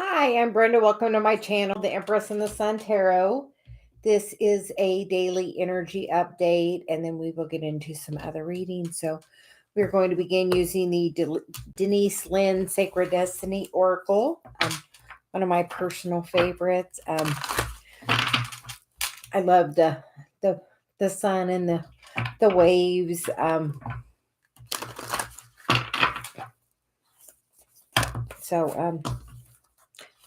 Hi, I'm Brenda. Welcome to my channel, the Empress and the Sun Tarot. This is a daily energy update, and then we will get into some other readings. So, we're going to begin using the Denise Lynn Sacred Destiny Oracle, one of my personal favorites. I love the the sun and the waves. So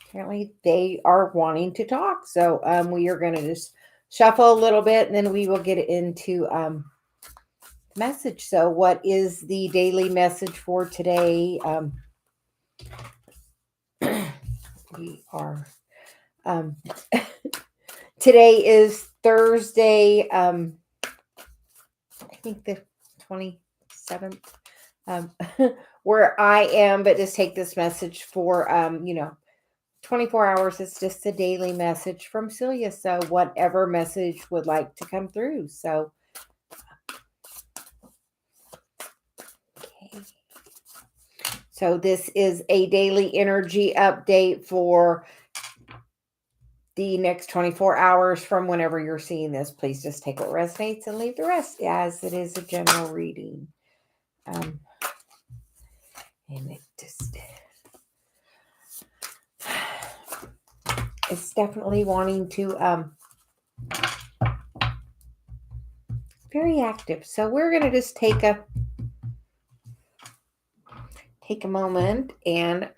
apparently they are wanting to talk. So we are going to just shuffle a little bit, and then we will get into message. So what is the daily message for today? We are today is Thursday, I think the 27th, where I am, but just take this message for 24 hours. It's just a daily message from Celia. So whatever message would like to come through. So, okay. So this is a daily energy update for the next 24 hours from whenever you're seeing this. Please just take what resonates and leave the rest, as it is a general reading. And it just... it's definitely wanting to very active. So we're going to just take a moment and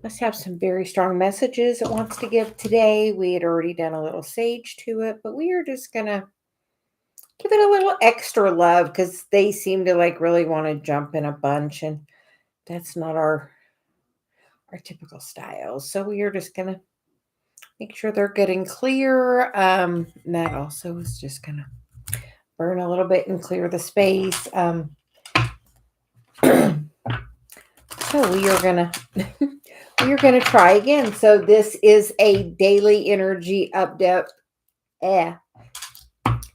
must have some very strong messages it wants to give today. We had already done a little sage to it, but we are just going to give it a little extra love because they seem to really want to jump in a bunch, and that's not our typical style. So we are just going to make sure they're getting clear. And that also is just going to burn a little bit and clear the space. So we are gonna try again. So this is a daily energy update.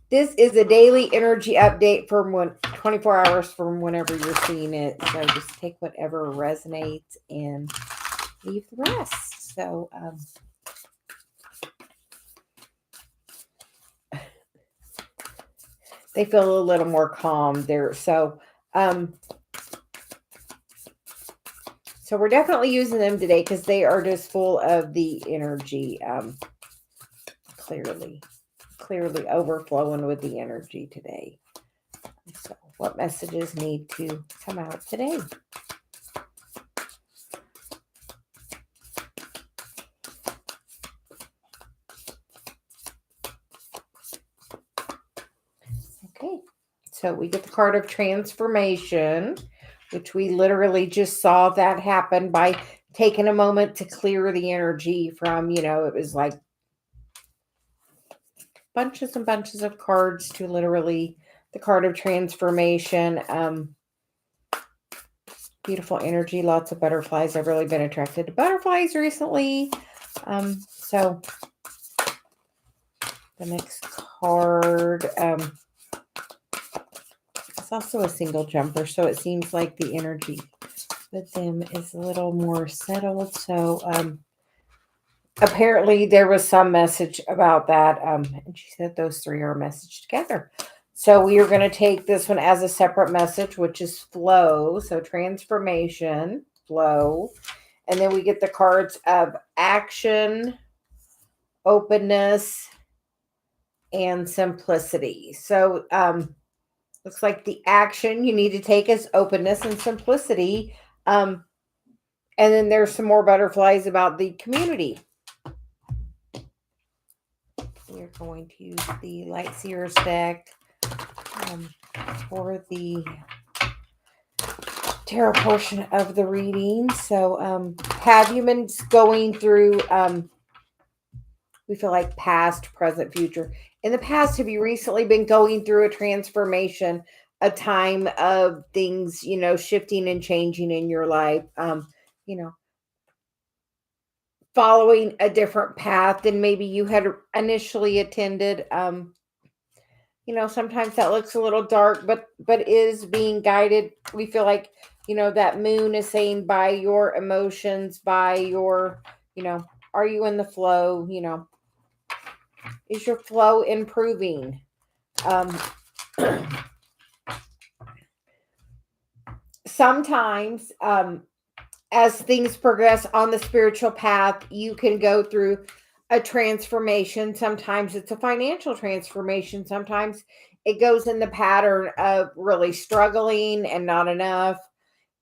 This is a daily energy update from 24 hours from whenever you're seeing it. So just take whatever resonates and leave the rest. So they feel a little more calm there. So so we're definitely using them today because they are just full of the energy, clearly overflowing with the energy today. So what messages need to come out today? Okay, so we get the card of transformation, which we literally just saw that happen by taking a moment to clear the energy from, it was like bunches and bunches of cards to literally the card of transformation. Beautiful energy, lots of butterflies. I've really been attracted to butterflies recently. So the next card, it's also a single jumper, so it seems like the energy with them is a little more settled. So apparently there was some message about that, and she said those three are messaged together. So we are going to take this one as a separate message, which is flow. So transformation, flow. And then we get the cards of action, openness, and simplicity. So looks like the action you need to take is openness and simplicity. And then there's some more butterflies about the community. We're going to use the Light Seers deck for the tarot portion of the reading. So have you been going through, we feel like past, present, future. In the past, have you recently been going through a transformation, a time of things, shifting and changing in your life? following a different path than maybe you had initially attended. Sometimes that looks a little dark, but is being guided. We feel like, that moon is saying by your emotions, by your, are you in the flow? Is your flow improving? Um, Sometimes, as things progress on the spiritual path, you can go through a transformation. Sometimes it's a financial transformation. Sometimes it goes in the pattern of really struggling and not enough.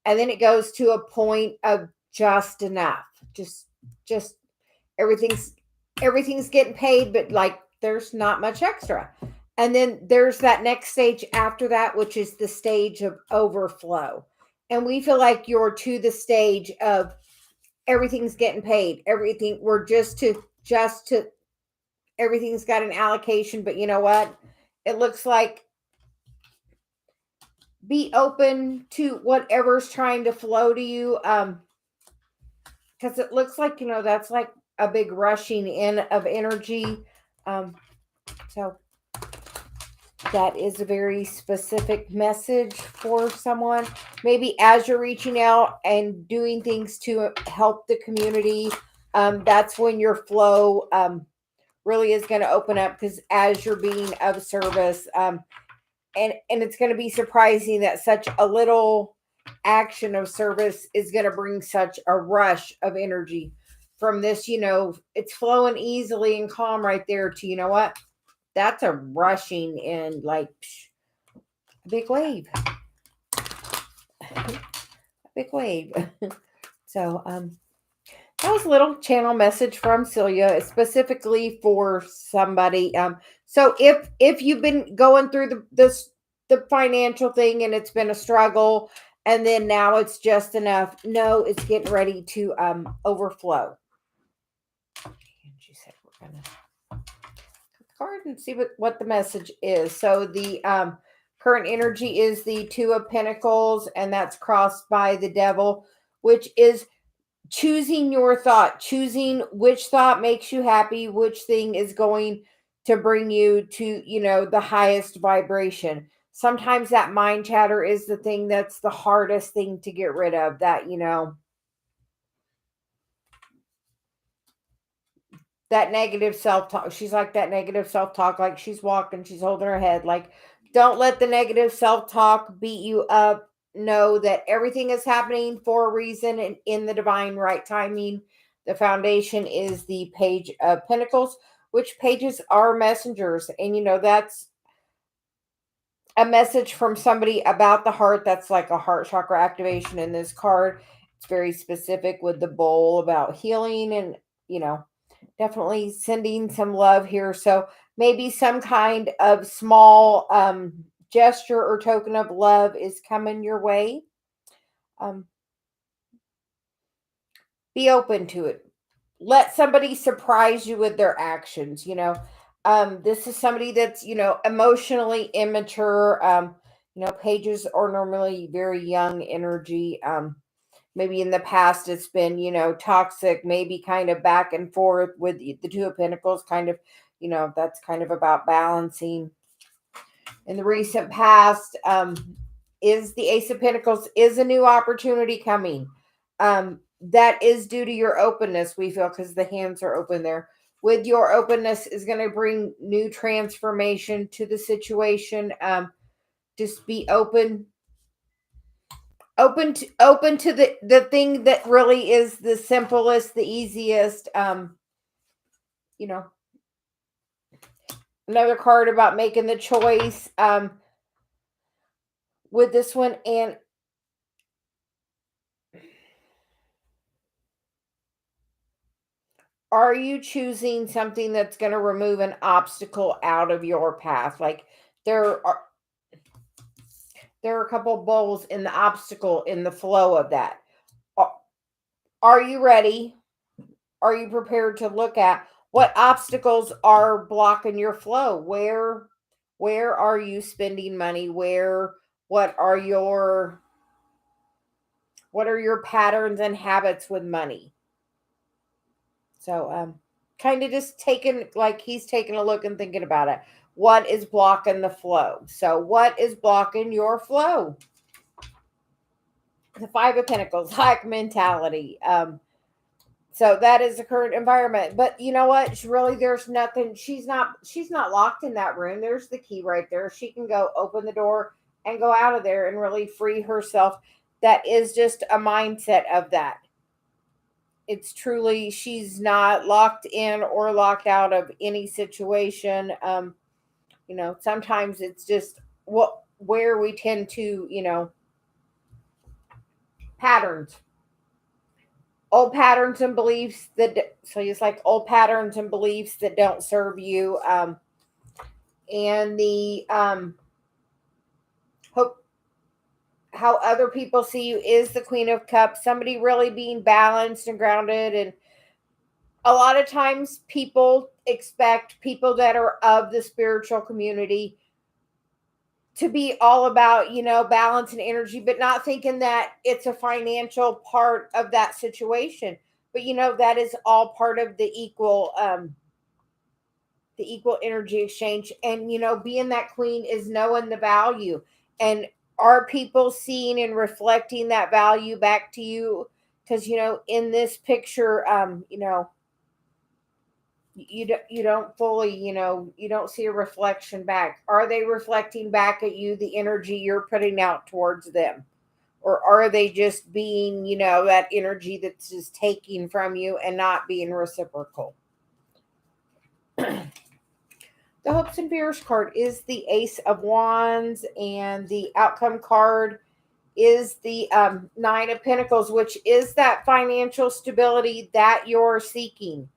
And then it goes to a point of just enough. Just everything's everything's getting paid, but like there's not much extra. And then there's that next stage after that, which is the stage of overflow. And we feel like you're to the stage of everything's getting paid. Everything we're just to everything's got an allocation, but you know what? It looks like be open to whatever's trying to flow to you. Because it looks like, that's like a big rushing in of energy. So that is a very specific message for someone. Maybe as you're reaching out and doing things to help the community, that's when your flow really is going to open up, because as you're being of service, and it's going to be surprising that such a little action of service is going to bring such a rush of energy from this. It's flowing easily and calm right there to, what, that's a rushing in, like, a big wave. A big wave. So that was a little channel message from Celia, specifically for somebody. So if you've been going through the financial thing and it's been a struggle, and then now it's just enough, no, it's getting ready to overflow. And she said we're gonna card and see what the message is. So the current energy is the Two of Pentacles, and that's crossed by the Devil, which is choosing your thought, choosing which thought makes you happy, which thing is going to bring you to, the highest vibration. Sometimes that mind chatter is the thing that's the hardest thing to get rid of. That negative self-talk. She's like that negative self-talk, like she's walking, she's holding her head. Like, don't let the negative self-talk beat you up. Know that everything is happening for a reason and in the divine right timing. The foundation is the Page of Pentacles, which pages are messengers. And that's a message from somebody about the heart. That's like a heart chakra activation in this card. It's very specific with the bowl about healing and, definitely sending some love here. So maybe some kind of small gesture or token of love is coming your way. Be open to it. Let somebody surprise you with their actions. This is somebody that's, emotionally immature. Pages are normally very young energy. Maybe in the past it's been, toxic, maybe kind of back and forth with the Two of Pentacles, kind of, that's kind of about balancing. In the recent past, is the Ace of Pentacles is a new opportunity coming. That is due to your openness, we feel, because the hands are open there. With your openness is going to bring new transformation to the situation. Just be open to the thing that really is the simplest, the easiest. You know, Another card about making the choice with this one. And are you choosing something that's going to remove an obstacle out of your path? Like there are a couple bowls in the obstacle in the flow of that. Are you ready? Are you prepared to look at what obstacles are blocking your flow? Where are you spending money? What are your patterns and habits with money? So kind of just taking, like, he's taking a look and thinking about it. What is blocking the flow? So what is blocking your flow? The Five of Pentacles, lack mentality. So that is the current environment. But you know what? There's nothing. She's not locked in that room. There's the key right there. She can go open the door and go out of there and really free herself. That is just a mindset of that. It's truly, she's not locked in or locked out of any situation. Sometimes it's just where we tend to, patterns, old patterns and beliefs so it's like old patterns and beliefs that don't serve you. And the hope, how other people see you is the Queen of Cups, somebody really being balanced and grounded. And a lot of times people expect people that are of the spiritual community to be all about, balance and energy, but not thinking that it's a financial part of that situation. But that is all part of the equal energy exchange. And being that queen is knowing the value. And are people seeing and reflecting that value back to you? Because in this picture, you don't fully, you don't see a reflection back. Are they reflecting back at you the energy you're putting out towards them? Or are they just being, that energy that's just taking from you and not being reciprocal? The Hopes and Fears card is the Ace of Wands, and the outcome card is the Nine of Pentacles, which is that financial stability that you're seeking.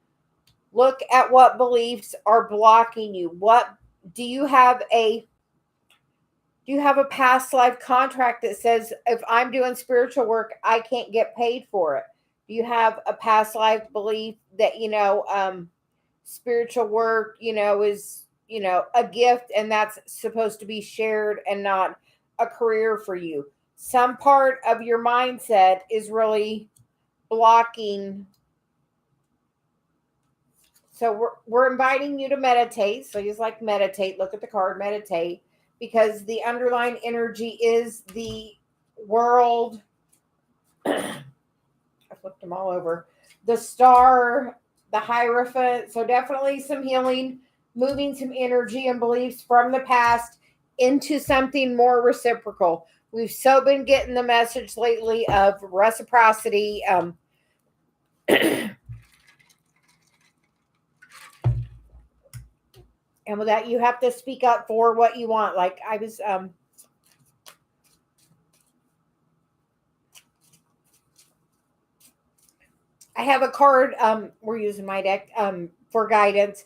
Look at what beliefs are blocking you. What do you have a past life contract that says if I'm doing spiritual work, I can't get paid for it? Do you have a past life belief that spiritual work, is a gift and that's supposed to be shared and not a career for you? Some part of your mindset is really blocking. So we're inviting you to meditate. So just like meditate, look at the card, meditate, because the underlying energy is the World. I flipped them all over. The Star, the Hierophant. So definitely some healing, moving some energy and beliefs from the past into something more reciprocal. We've so been getting the message lately of reciprocity. And with that, you have to speak up for what you want. Like I was, I have a card, we're using my deck, for guidance.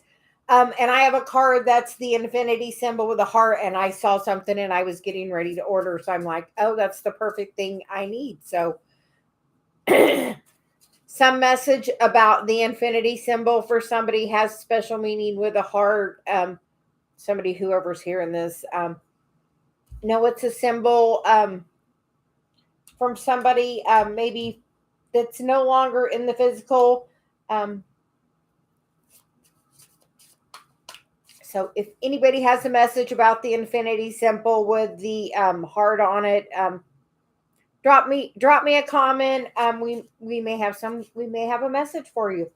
And I have a card that's the infinity symbol with a heart, and I saw something and I was getting ready to order. So I'm like, oh, that's the perfect thing I need. So some message about the infinity symbol for somebody has special meaning with a heart. Somebody, whoever's hearing this, it's a symbol from somebody maybe that's no longer in the physical. So if anybody has a message about the infinity symbol with the heart on it, drop me a comment. We may have a message for you.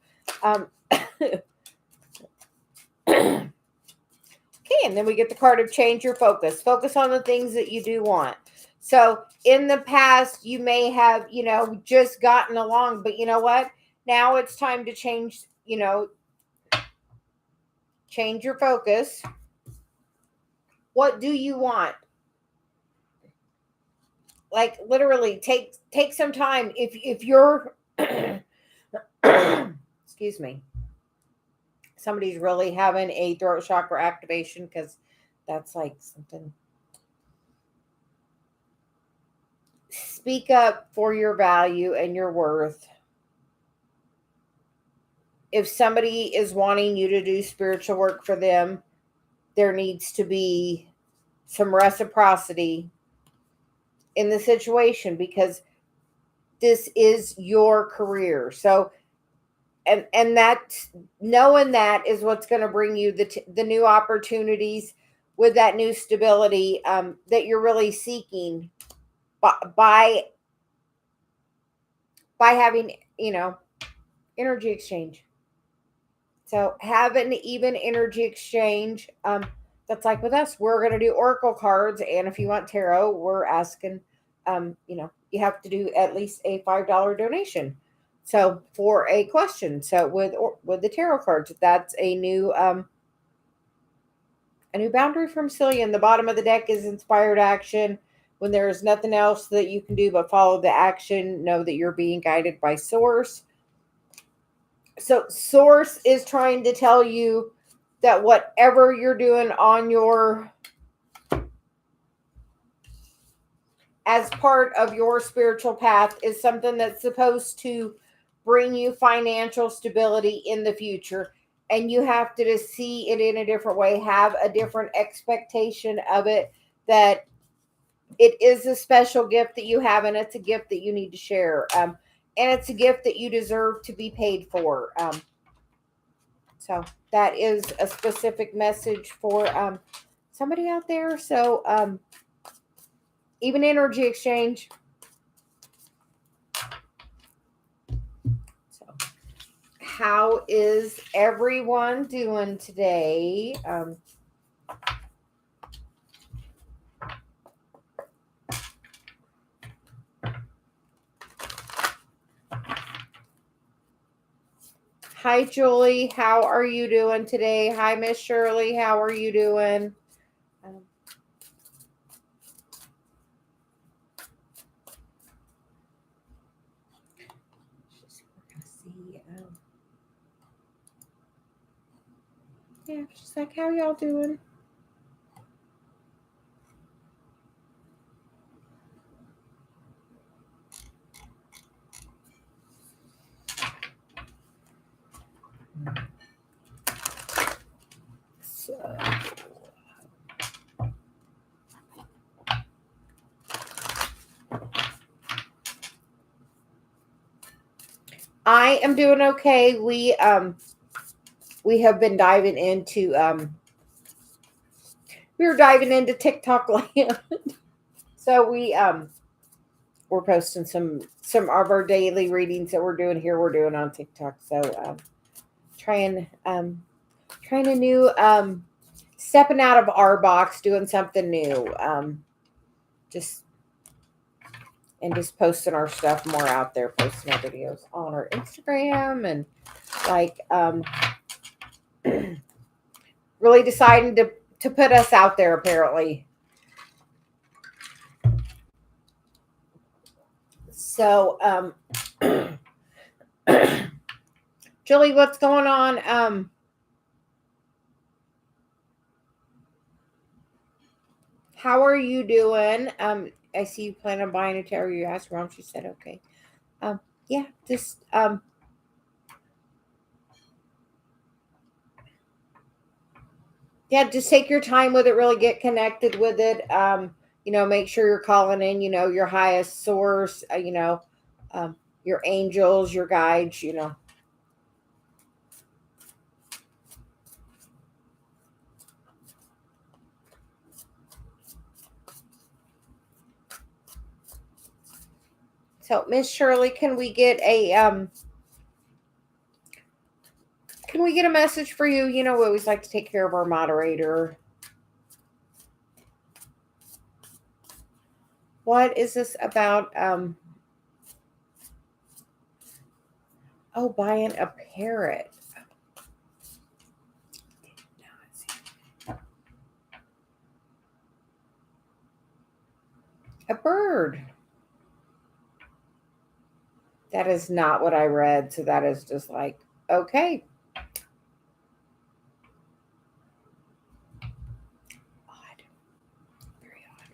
Okay, and then we get the card of change your focus. Focus on the things that you do want. So in the past, you may have, just gotten along, but you know what? Now it's time to change, change your focus. What do you want? Like literally take some time. If you're excuse me, somebody's really having a throat chakra activation, because that's like something. Speak up for your value and your worth. If somebody is wanting you to do spiritual work for them, there needs to be some reciprocity in the situation, because this is your career. So and that, knowing that is what's going to bring you the new opportunities with that new stability that you're really seeking by having, energy exchange. So have an even energy exchange. That's like with us. We're going to do oracle cards, and if you want tarot, we're asking. You have to do at least a $5 donation. So for a question, so with the tarot cards, that's a new boundary from Celia. And the bottom of the deck is inspired action. When there is nothing else that you can do but follow the action, know that you're being guided by Source. So Source is trying to tell you that whatever you're doing on your, as part of your spiritual path, is something that's supposed to bring you financial stability in the future. And you have to just see it in a different way, have a different expectation of it, that it is a special gift that you have, and it's a gift that you need to share. And it's a gift that you deserve to be paid for. So that is a specific message for somebody out there. So even energy exchange. So how is everyone doing today? Hi, Julie. How are you doing today? Hi, Miss Shirley. How are you doing? Yeah, she's like, how y'all doing? So, I am doing okay. We have been diving into we were diving into TikTok land. So we're posting some of our daily readings that we're doing here. We're doing on TikTok. So trying a new stepping out of our box, doing something new. Just posting our stuff more out there, posting our videos on our Instagram, and like really deciding to put us out there, apparently. So Julie, what's going on? How are you doing? I see you plan on buying a tarot. You asked Mom, she said okay. Yeah, just yeah, just take your time with it, really get connected with it. Make sure you're calling in, your highest source, your angels, your guides, So Miss Shirley, can we get a message for you? We always like to take care of our moderator. What is this about? Buying a parrot. A bird. That is not what I read. So that is just like, okay. Odd. Very odd.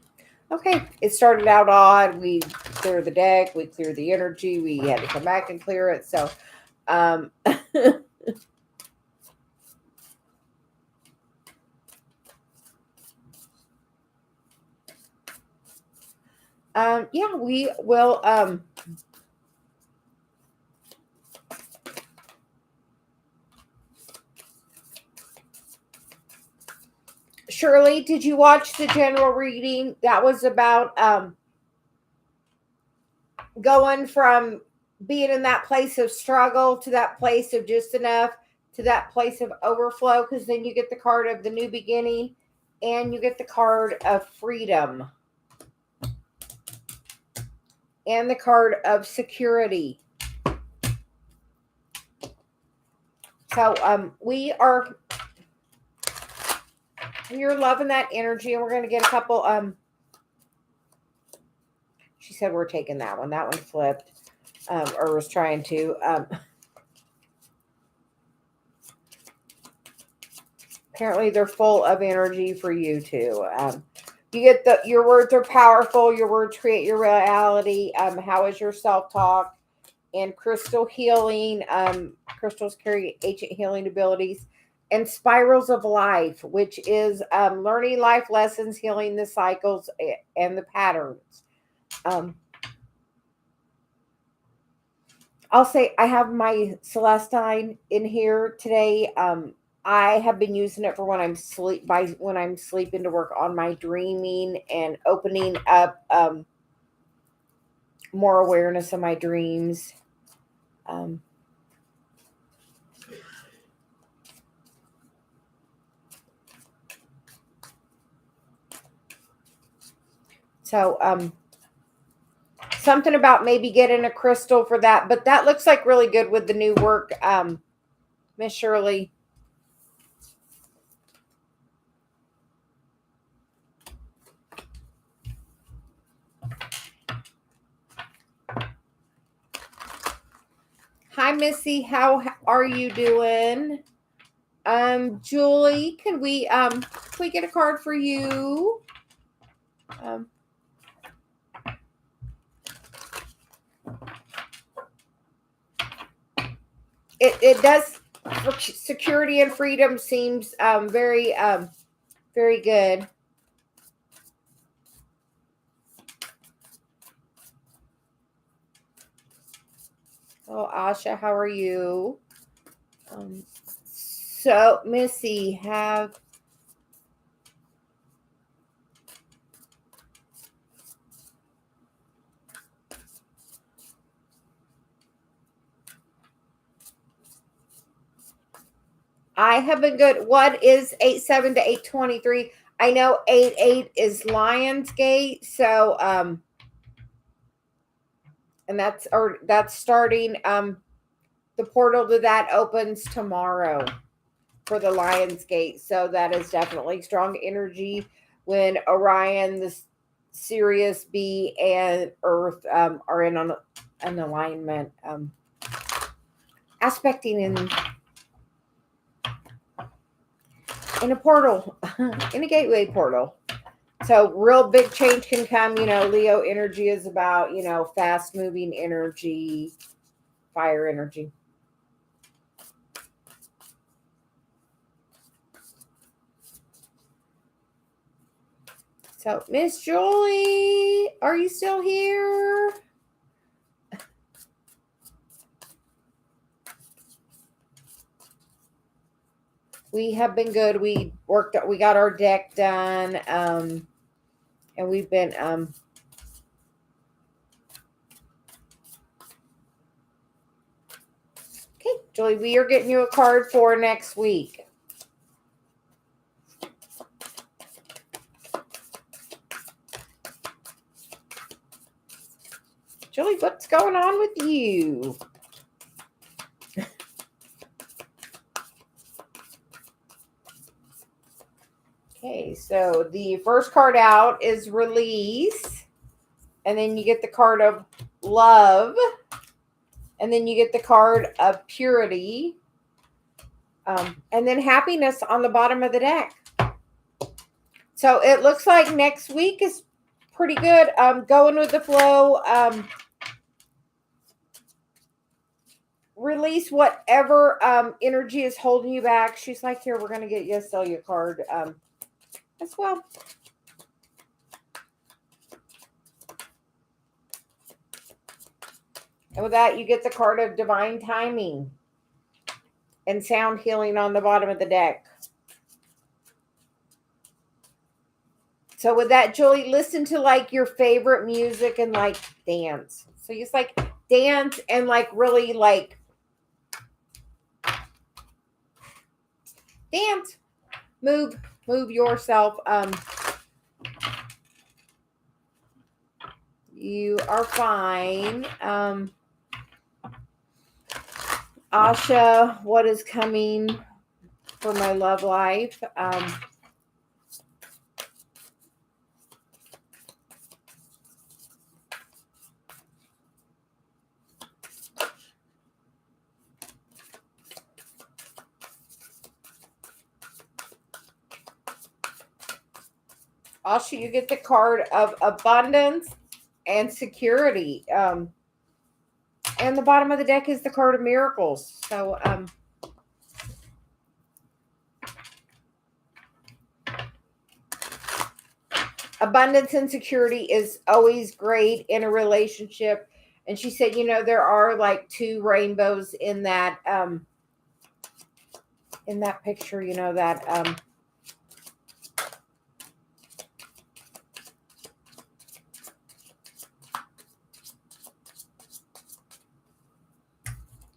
Okay. It started out odd. We cleared the deck. We cleared the energy. We had to come back and clear it. So, yeah, we will, Shirley, did you watch the general reading? That was about going from being in that place of struggle to that place of just enough to that place of overflow, because then you get the card of the new beginning and you get the card of freedom and the card of security. So you're loving that energy, and we're going to get a couple she said we're taking that one. That one flipped, or was trying to. Apparently, they're full of energy for you too. You get your words are powerful. Your words create your reality. How is your self-talk? And crystal healing. Crystals carry ancient healing abilities. And spirals of life, which is learning life lessons, healing the cycles and the patterns. I'll say I have my Celestine in here today. I have been using it for when I'm sleeping to work on my dreaming and opening up more awareness of my dreams. So something about maybe getting a crystal for that, but that looks like really good with the new work, Miss Shirley. Hi, Missy. How are you doing? Julie, can we get a card for you? It does. Security and freedom seems very very good. Oh, Asha, how are you? So, Missy, I have been good. What is 8-7 to 8-23? I know 8-8 is Lionsgate, so and that's starting. The portal to that opens tomorrow for the Lionsgate, so that is definitely strong energy when Orion, the Sirius B, and Earth are in on an alignment, aspecting in a portal, in a gateway portal. So real big change can come. Leo energy is about, fast moving energy, fire energy. So, Miss Julie, are you still here? We have been good. We got our deck done, and we've been okay, Julie, we are getting you a card for next week. Julie, what's going on with you? Okay, so the first card out is release. And then you get the card of love. And then you get the card of purity. And then happiness on the bottom of the deck. So it looks like next week is pretty good. Going with the flow. Release whatever energy is holding you back. She's like, here, we're going to get you a Celia card as well. And with that, you get the card of divine timing and sound healing on the bottom of the deck. So with that, Julie, listen to like your favorite music and like dance. So just like dance and like really like dance, move yourself. You are fine. Asha, what is coming for my love life? Asha, you get the card of abundance and security. And the bottom of the deck is the card of miracles. So, abundance and security is always great in a relationship. And she said, there are like two rainbows in that picture, that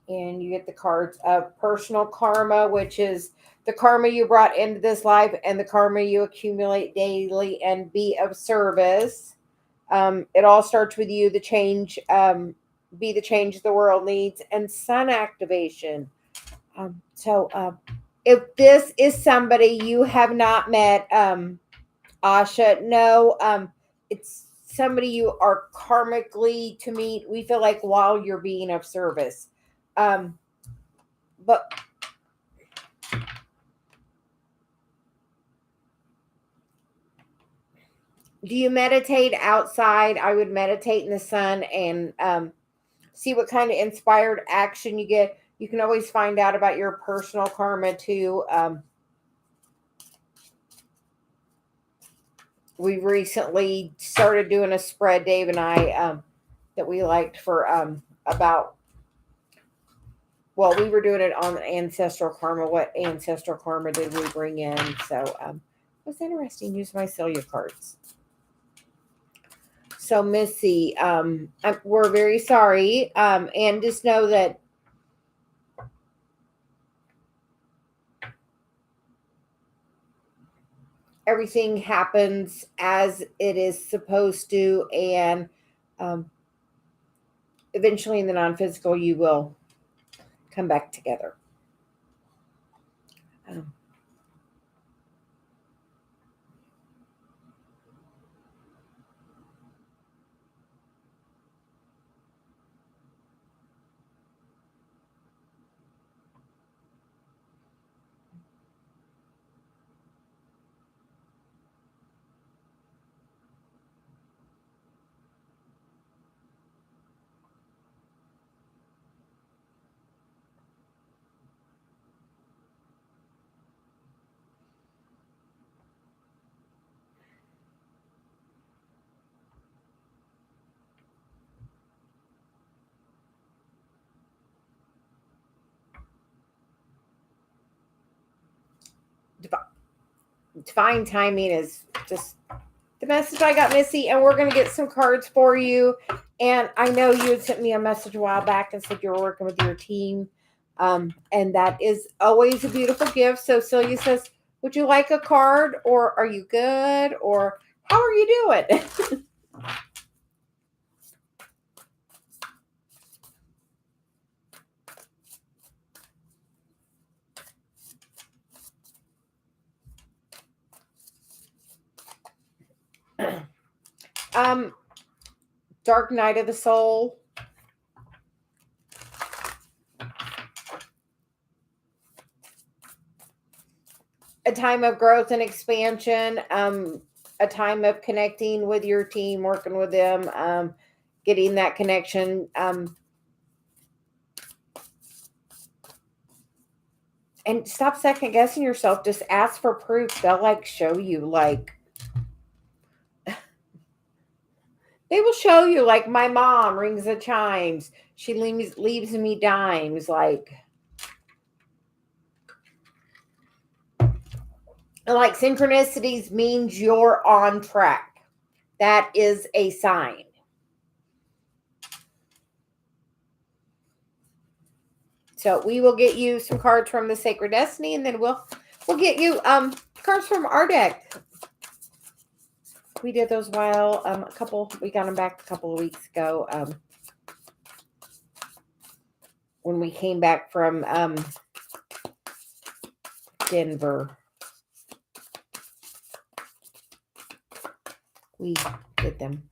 and you get the cards of personal karma, which is the karma you brought into this life and the karma you accumulate daily, and be of service. It all starts with you, the change, be the change the world needs, and sun activation. So if this is somebody you have not met, Asha, no, it's somebody you are karmically to meet. We feel like while you're being of service. But do you meditate outside? I would meditate in the sun and see what kind of inspired action you get. You can always find out about your personal karma too. We recently started doing a spread, Dave and I, that we liked for about, well, we were doing it on ancestral karma. What ancestral karma did we bring in? So it was interesting. Use my Celia cards. So Missy, we're very sorry. And just know that everything happens as it is supposed to. And eventually in the non-physical, you will come back together. Divine timing is just the message I got, Missy, and we're going to get some cards for you. And I know you had sent me a message a while back and said you were working with your team. And that is always a beautiful gift. So Celia says, would you like a card, or are you good, or how are you doing? Dark night of the soul. A time of growth and expansion, a time of connecting with your team, working with them, getting that connection. And stop second guessing yourself. Just ask for proof. They'll like show you, like, they will show you, like, my mom rings the chimes. She leaves me dimes. Like, And like synchronicities means you're on track. That is a sign. So we will get you some cards from the Sacred Destiny, and then we'll get you cards from our deck. We did those while we got them back a couple of weeks ago. When we came back from Denver. We did them.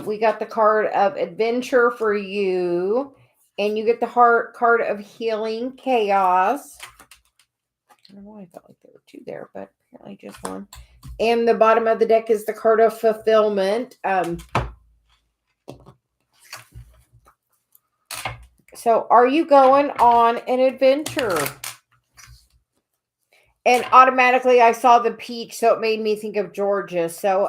We got the card of adventure for you, and you get the card of healing chaos. I don't know why I felt like there were two there, but apparently just one. And the bottom of the deck is the card of fulfillment. So are you going on an adventure? And automatically I saw the peach, so it made me think of Georgia. So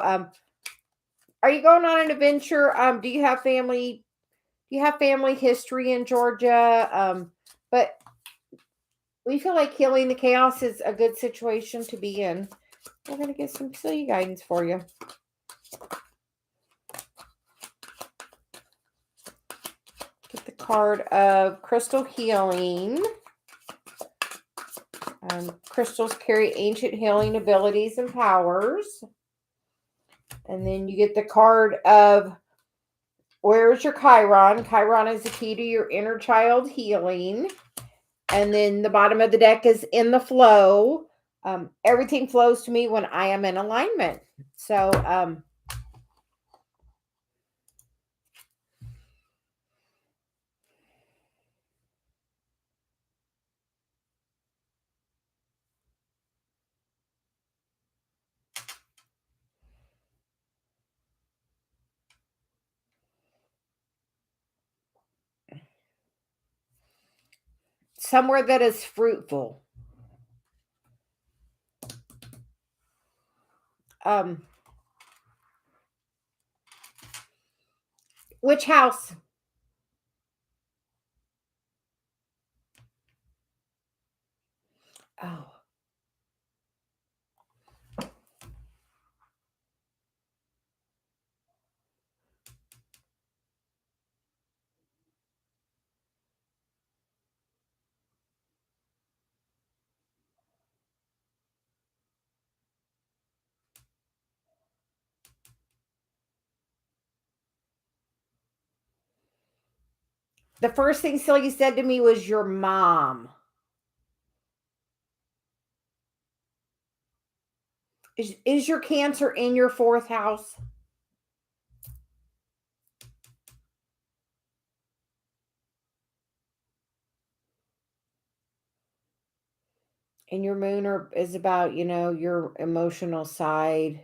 are you going on an adventure? Do you have family? Do you have family history in Georgia? But we feel like healing the chaos is a good situation to be in. We're going to get some Celia guidance for you. Get the card of crystal healing. Crystals carry ancient healing abilities and powers. And then you get the card of where's your Chiron? Chiron is the key to your inner child healing. And then the bottom of the deck is in the flow. Everything flows to me when I am in alignment. So, somewhere that is fruitful. Which house? Oh. The first thing Celia said to me was your mom. Is your Cancer in your fourth house? And your moon is about, your emotional side.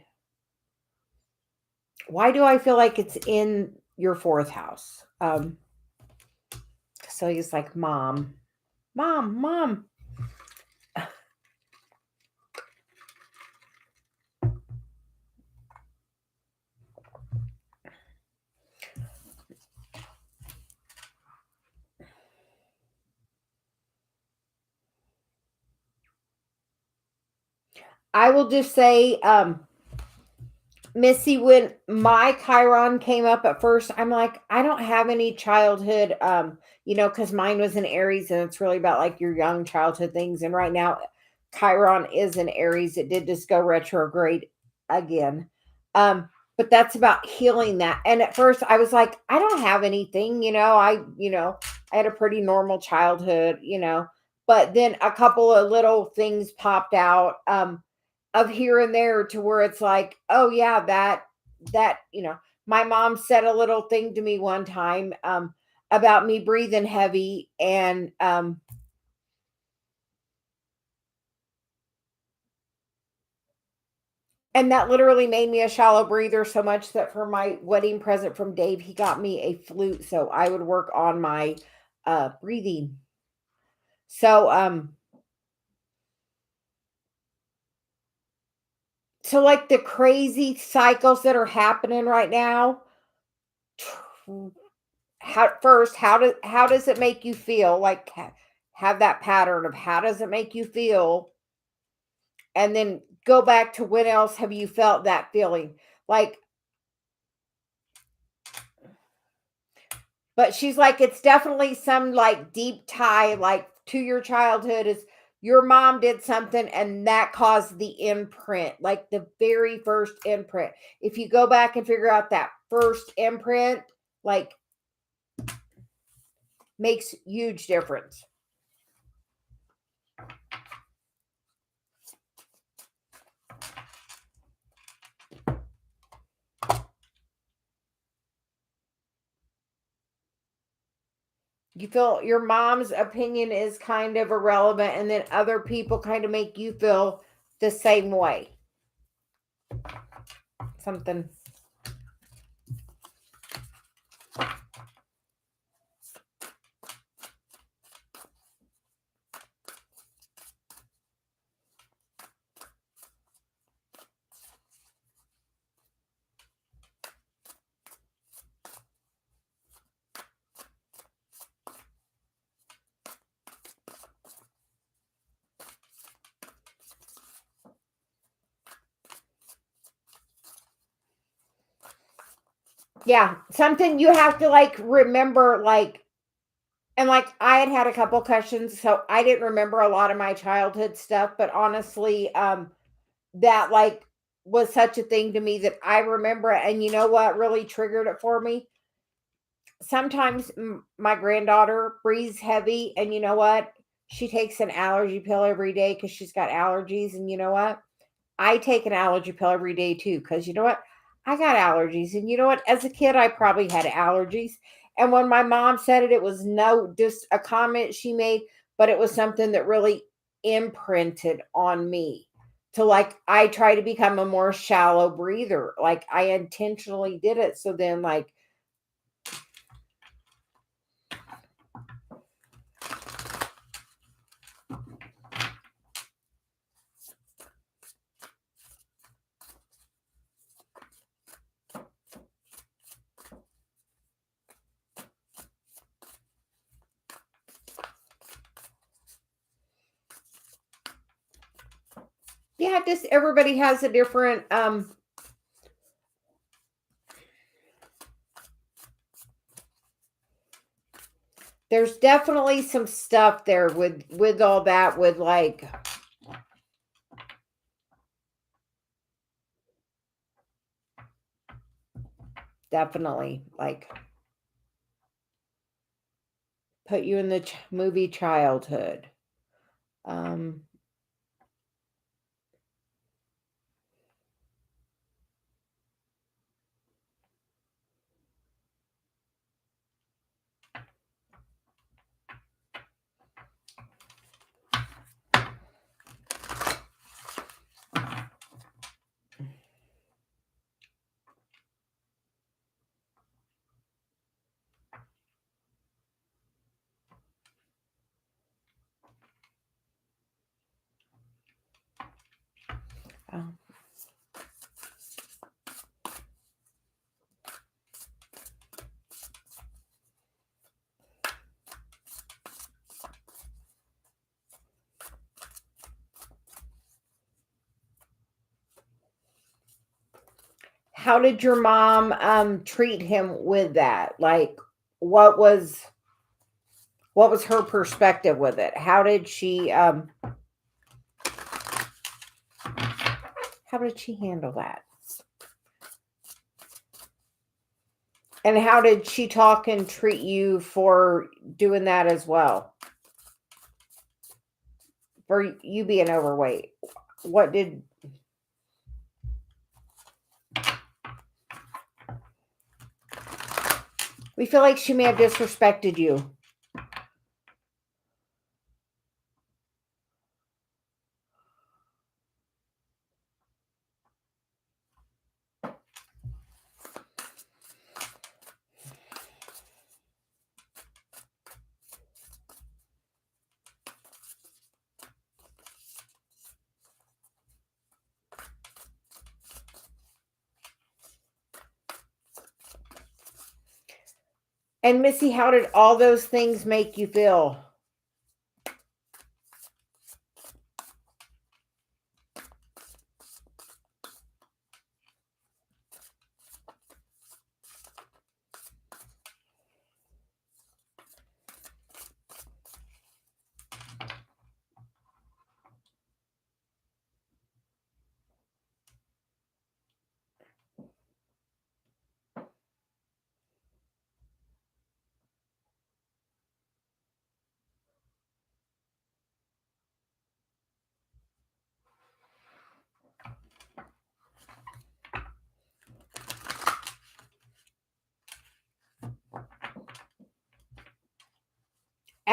Why do I feel like it's in your fourth house? Celia's like, mom. I will just say, Missy, when my Chiron came up at first, I'm like, I don't have any childhood, because mine was in Aries, and it's really about like your young childhood things. And right now, Chiron is in Aries. It did just go retrograde again. But that's about healing that. And at first I was like, I don't have anything, I had a pretty normal childhood, but then a couple of little things popped out. Of here and there to where it's like, oh yeah, that my mom said a little thing to me one time about me breathing heavy, and that literally made me a shallow breather, so much that for my wedding present from Dave, he got me a flute so I would work on my breathing. So like the crazy cycles that are happening right now, how does it make you feel? Like have that pattern of how does it make you feel, and then go back to when else have you felt that feeling? Like, but she's like, it's definitely some like deep tie, like to your childhood is your mom did something and that caused the imprint, like the very first imprint. If you go back and figure out that first imprint, like makes huge difference. You feel your mom's opinion is kind of irrelevant, and then other people kind of make you feel the same way. Something. Yeah, something you have to like remember, like, and like I had a couple questions, so I didn't remember a lot of my childhood stuff, but honestly, that like was such a thing to me that I remember it. And you know what really triggered it for me? Sometimes my granddaughter breathes heavy, and you know what? She takes an allergy pill every day because she's got allergies. And you know what? I take an allergy pill every day too, because you know what? I got allergies. And you know what? As a kid, I probably had allergies. And when my mom said it, it was no, just a comment she made, but it was something that really imprinted on me to like, I try to become a more shallow breather. Like I intentionally did it. So then, like, yeah, just everybody has a different, there's definitely some stuff there with all that, with like, definitely like put you in the movie childhood. um oh. How did your mom treat him with that? Like, what was what was her perspective with it? How did she handle that? And how did she talk and treat you for doing that as well? For you being overweight. What did we feel like she may have disrespected you? And Missy, how did all those things make you feel?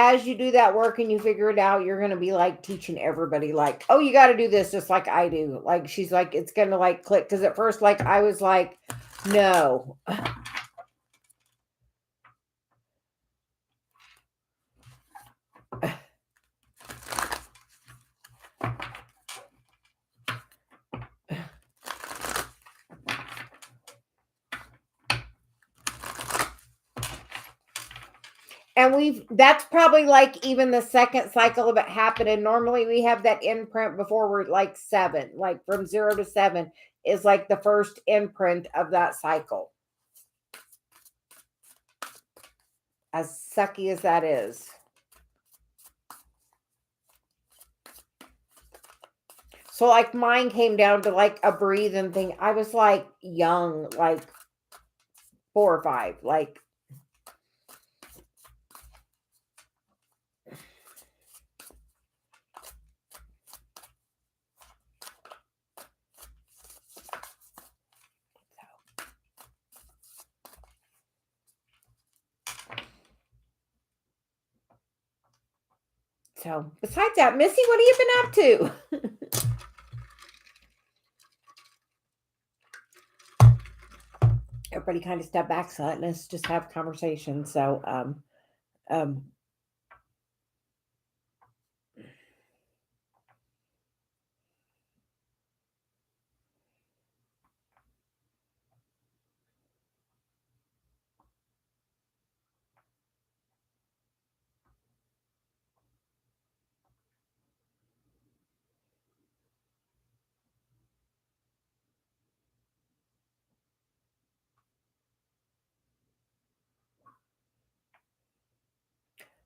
as you do that work and you figure it out, you're going to be like teaching everybody, like, oh, you got to do this just like I do. Like, she's like, it's going to like click. Because at first, like, I was like, no. And that's probably like even the second cycle of it happening. Normally we have that imprint before we're like 7, like from 0 to 7 is like the first imprint of that cycle. As sucky as that is. So like mine came down to like a breathing thing. I was like young, like 4 or 5, like so. Besides that, Missy, what have you been up to? Everybody kind of step back, so let us just have conversation. So um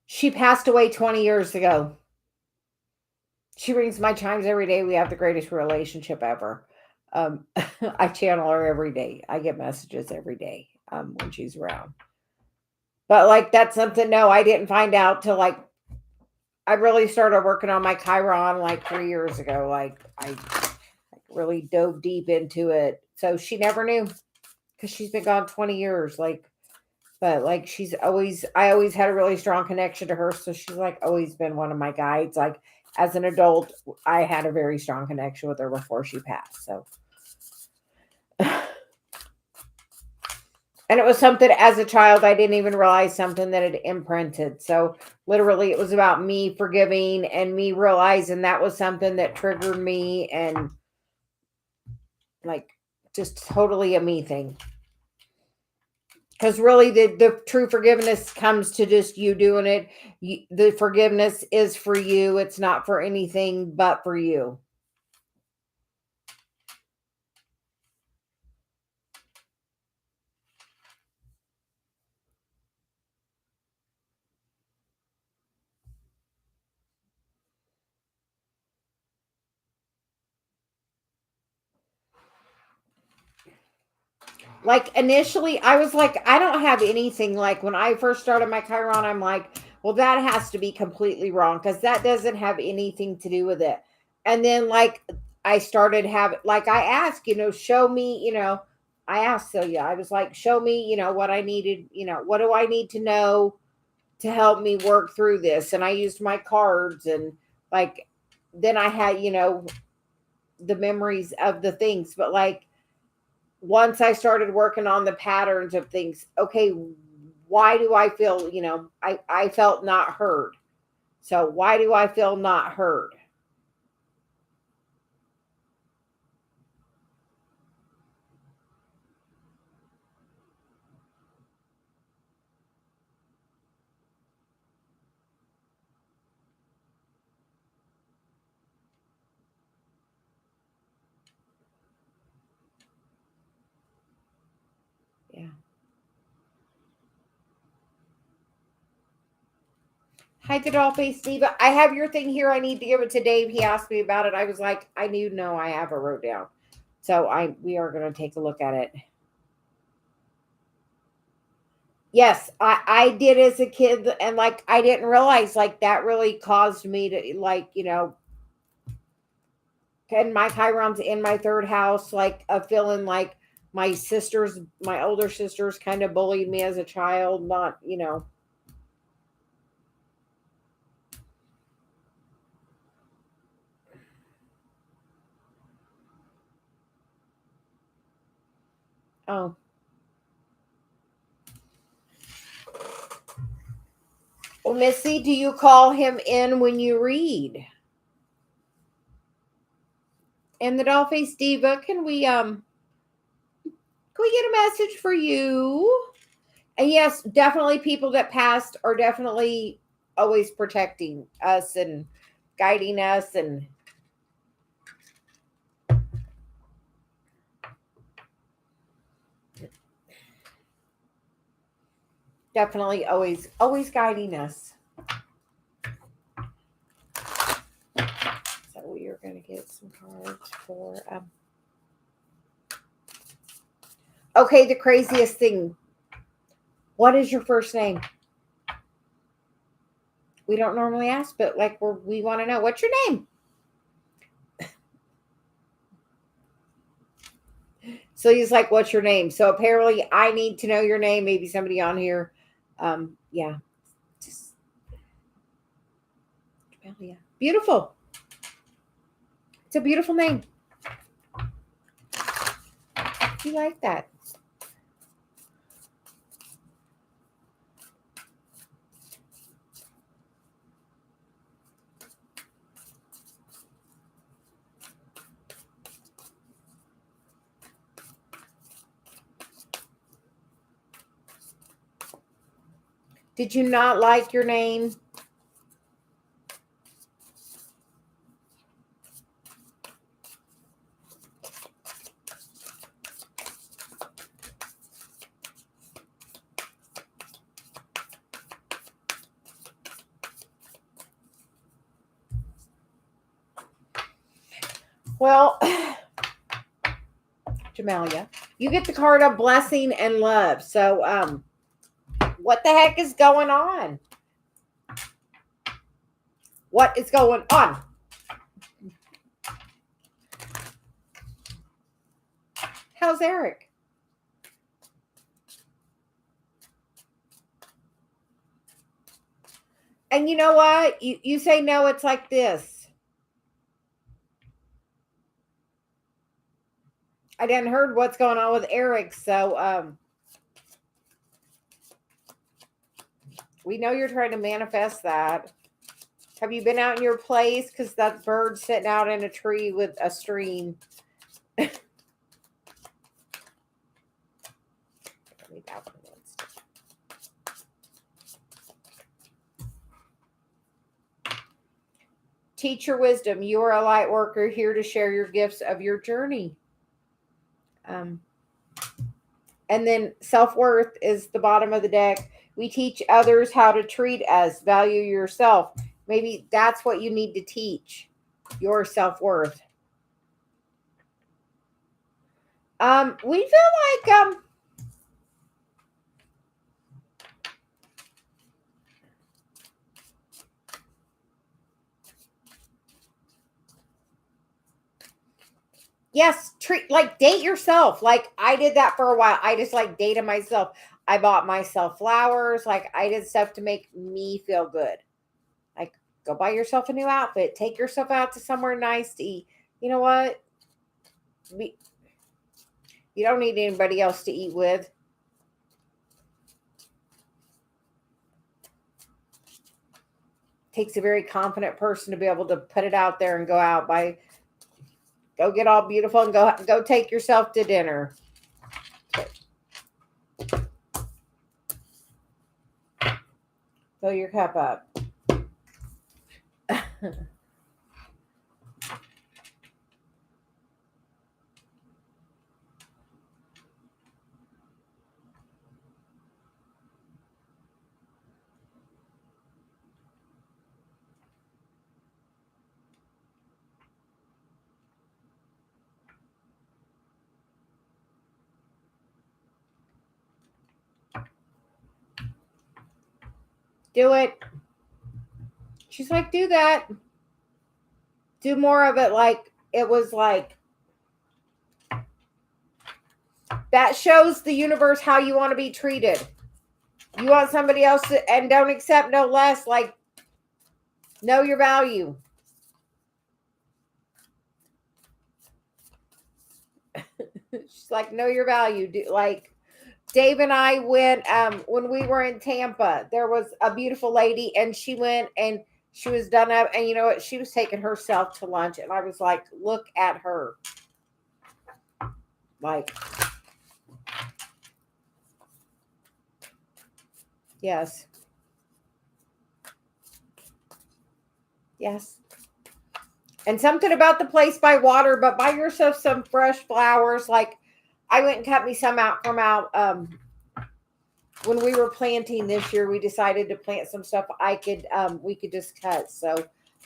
she passed away 20 years ago. She rings my chimes every day. We have the greatest relationship ever. I channel her every day. I get messages every day when she's around. But like that's something, no, I didn't find out till like I really started working on my Chiron like 3 years ago. Like I really dove deep into it. So she never knew because she's been gone 20 years. Like, but like I always had a really strong connection to her. So she's like always been one of my guides. Like as an adult, I had a very strong connection with her before she passed. So, and it was something as a child, I didn't even realize something that had imprinted. So literally it was about me forgiving and me realizing that was something that triggered me and like just totally a me thing. Because really the true forgiveness comes to just you doing it. The forgiveness is for you. It's not for anything but for you. Like initially, I was like, I don't have anything. Like when I first started my Chiron, I'm like, well, that has to be completely wrong because that doesn't have anything to do with it. And then, like, I started having, like, I asked, show me, I asked Celia, I was like, show me, what I needed, what do I need to know to help me work through this? And I used my cards and, like, then I had, the memories of the things, but like, once I started working on the patterns of things, okay, why do I feel, I felt not heard. So why do I feel not heard? Yeah. Hi, the doll face diva. I have your thing here. I need to give it to Dave. He asked me about it. I was like, I knew, no, I have it wrote down. So we are going to take a look at it. Yes, I did as a kid, and like I didn't realize like that really caused me to like and my Chiron's in my third house, like a feeling like my older sisters kind of bullied me as a child, not Oh. Well, Missy, do you call him in when you read? And the Dollface Diva, can we get a message for you? And yes, definitely people that passed are definitely always protecting us and guiding us and definitely always guiding us. So we are going to get some cards for okay, the craziest thing. What is your first name? We don't normally ask, but like we want to know. What's your name? So he's like, what's your name? So apparently I need to know your name. Maybe somebody on here. Yeah. Just yeah. Beautiful. It's a beautiful name. You like that? Did you not like your name? Well, Jamelia, you get the card of blessing and love. So, what the heck is going on? What is going on? How's Eric? And you know what? You say no, it's like this. I didn't heard what's going on with Eric, so we know you're trying to manifest that. Have you been out in your place? Because that bird's sitting out in a tree with a stream. Teach your wisdom. You are a light worker here to share your gifts of your journey. And then self-worth is the bottom of the deck. We teach others how to treat us. Value yourself. Maybe that's what you need to teach. Your self-worth. We feel like yes, date yourself. Like I did that for a while. I just like dated myself. I bought myself flowers. Like I did stuff to make me feel good. Like go buy yourself a new outfit. Take yourself out to somewhere nice to eat. You know what? You don't need anybody else to eat with. Takes a very confident person to be able to put it out there and go out go get all beautiful and go take yourself to dinner. Fill your cup up. Do it. She's like, do that. Do more of it like it was like. That shows the universe how you want to be treated. You want somebody else to, and don't accept no less. Like, know your value. She's like, know your value. Like Dave and I went when we were in Tampa. There was a beautiful lady, and she went and she was done up, and you know what? She was taking herself to lunch, and I was like, look at her. Like, yes. Yes. And something about the place by water, but buy yourself some fresh flowers. Like I went and cut me some out from out when we were planting this year. We decided to plant some stuff we could just cut. So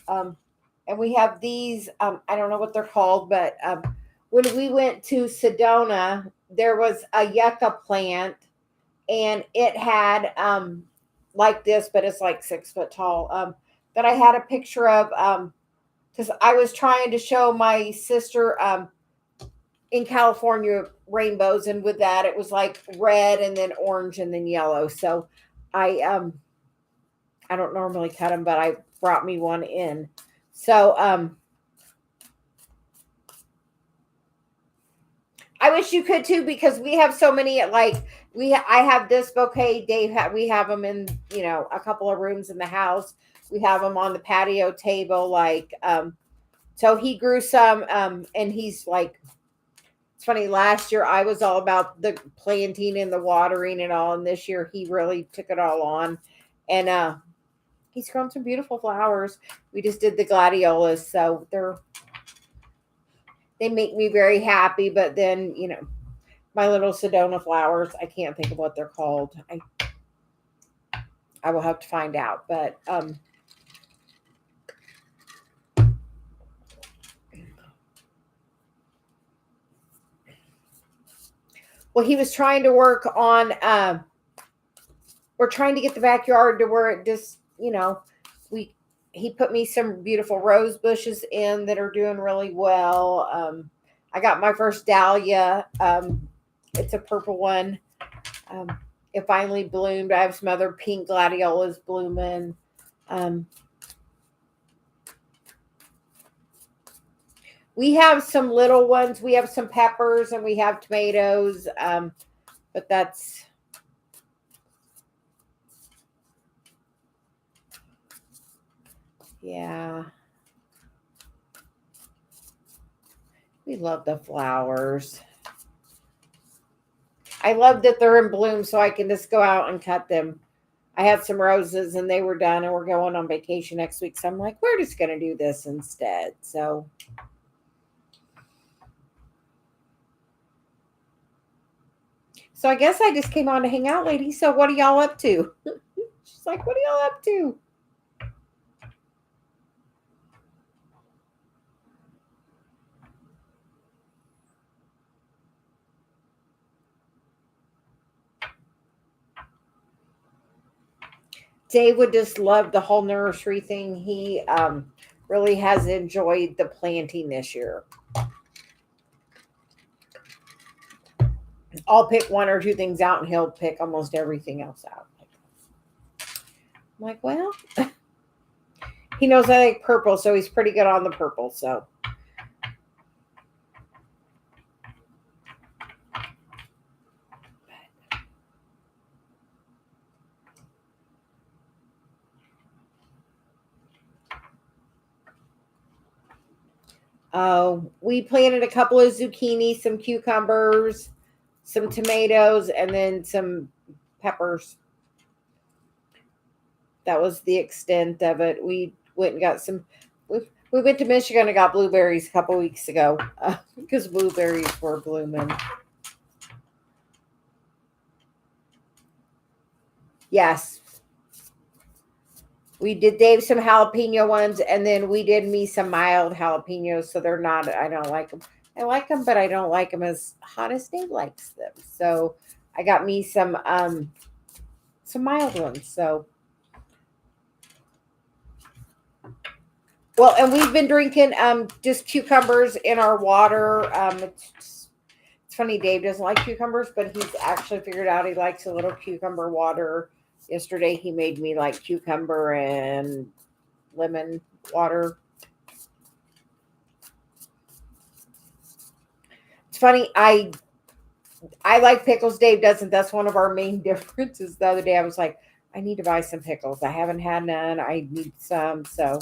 and we have these I don't know what they're called, but when we went to Sedona, there was a yucca plant, and it had like this, but it's like 6 foot tall. That I had a picture of because I was trying to show my sister in California rainbows, and with that it was like red and then orange and then yellow. So I don't normally cut them, but I brought me one in. So I wish you could too, because we have so many. Like I have this bouquet. We have them in a couple of rooms in the house. We have them on the patio table. Like so he grew some, and he's like, it's funny. Last year I was all about the planting and the watering and all, and this year he really took it all on, and he's grown some beautiful flowers. We just did the gladiolas, so they make me very happy. But then my little Sedona flowers, I can't think of what they're called. I will have to find out. But well, he was trying to work on we're trying to get the backyard to where it just, he put me some beautiful rose bushes in that are doing really well. I got my first dahlia. It's a purple one. It finally bloomed. I have some other pink gladiolas blooming. We have some little ones. We have some peppers and we have tomatoes. But that's, yeah. We love the flowers. I love that they're in bloom, so I can just go out and cut them. I had some roses and they were done, and we're going on vacation next week. So I'm like, we're just going to do this instead. So I guess I just came on to hang out, ladies. So what are y'all up to? She's like, what are y'all up to? Dave would just love the whole nursery thing. He really has enjoyed the planting this year. I'll pick one or two things out, and he'll pick almost everything else out. I'm like, well, he knows I like purple, so he's pretty good on the purple. So. We planted a couple of zucchini, some cucumbers, some tomatoes, and then some peppers. That was the extent of it. We went and got some. We went to Michigan and got blueberries a couple weeks ago because blueberries were blooming. Yes. We did Dave some jalapeno ones, and then we did me some mild jalapenos. So they're not, I don't like them. I like them, but I don't like them as hot as Dave likes them. So I got me some mild ones. So, well, and we've been drinking just cucumbers in our water. It's funny, Dave doesn't like cucumbers, but he's actually figured out he likes a little cucumber water. Yesterday he made me like cucumber and lemon water. It's funny. I like pickles. Dave doesn't. That's one of our main differences. The other day I was like, I need to buy some pickles. I haven't had none. I need some. So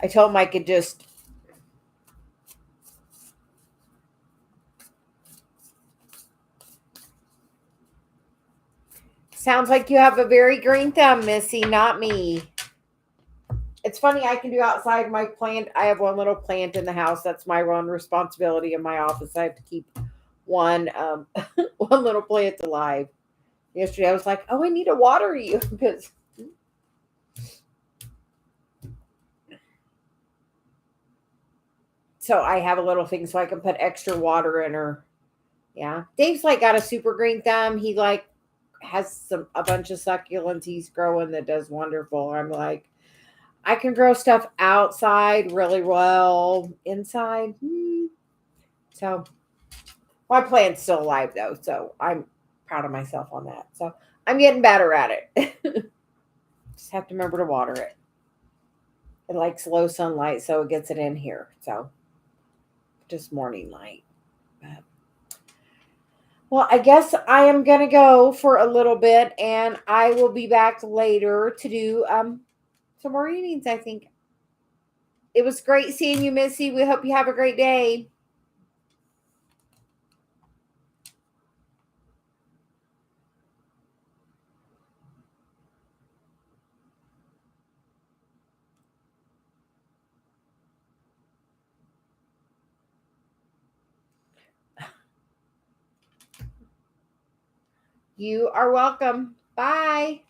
I told him I could just. Sounds like you have a very green thumb, Missy, not me. It's funny, I can do outside my plant. I have one little plant in the house. That's my one responsibility in my office. I have to keep one one little plant alive. Yesterday I was like, oh, I need to water you because so I have a little thing so I can put extra water in her. Yeah. Dave's like got a super green thumb. He like has a bunch of succulents he's growing that does wonderful. I'm like, I can grow stuff outside really well. Inside, so my plant's still alive though, so I'm proud of myself on that. So I'm getting better at it. Just have to remember to water it. It likes low sunlight, so it gets it in here. So just morning light. But, well, I guess I am gonna go for a little bit, and I will be back later to do some more readings. I think it was great seeing you, Missy. We hope you have a great day. You are welcome. Bye.